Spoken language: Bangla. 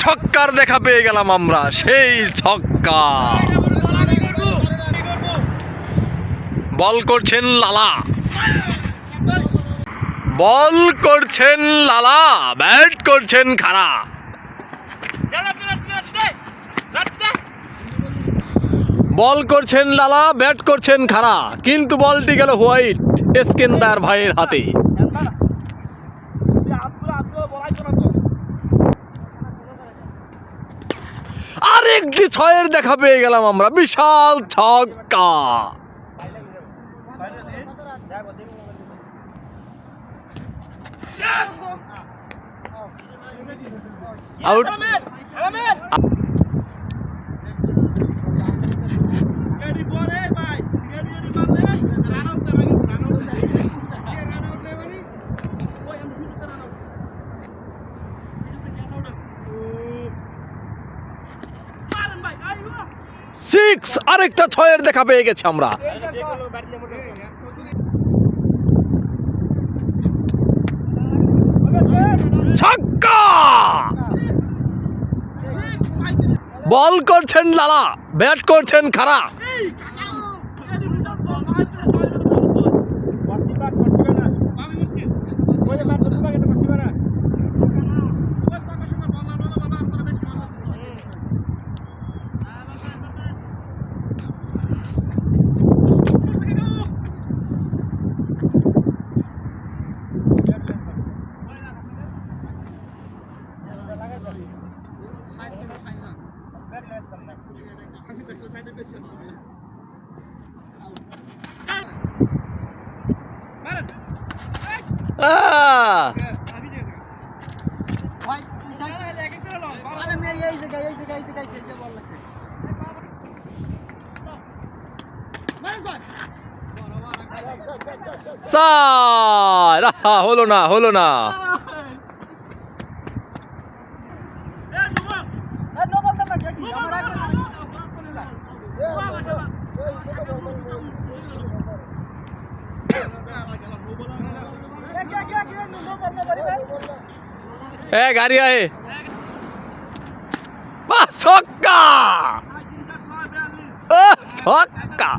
ছক্কার দেখা পেয়ে গেলাম আমরা, সেই ছক্কা। বল করছেন লালা, বল করছেন লালা, ব্যাট করছেন খাড়া। বল করছেন লালা, ব্যাট করছেন খাড়া, কিন্তু বলটি গেল হোয়াইট এস্কেন্দার ভাইয়ের হাতে। আরেকটি ছয়ের দেখা পেয়ে গেলাম আমরা, বিশাল ছক্কা। আউট। সিক্স, আরেকটা ছয়ের দেখা পেয়ে গেছে আমরা। ছক্কা। বল করছেন লালা, ব্যাট করছেন খাড়া। হলো না, হলো না। গাড়ি আয়ে, ছক্কা, ছক্কা।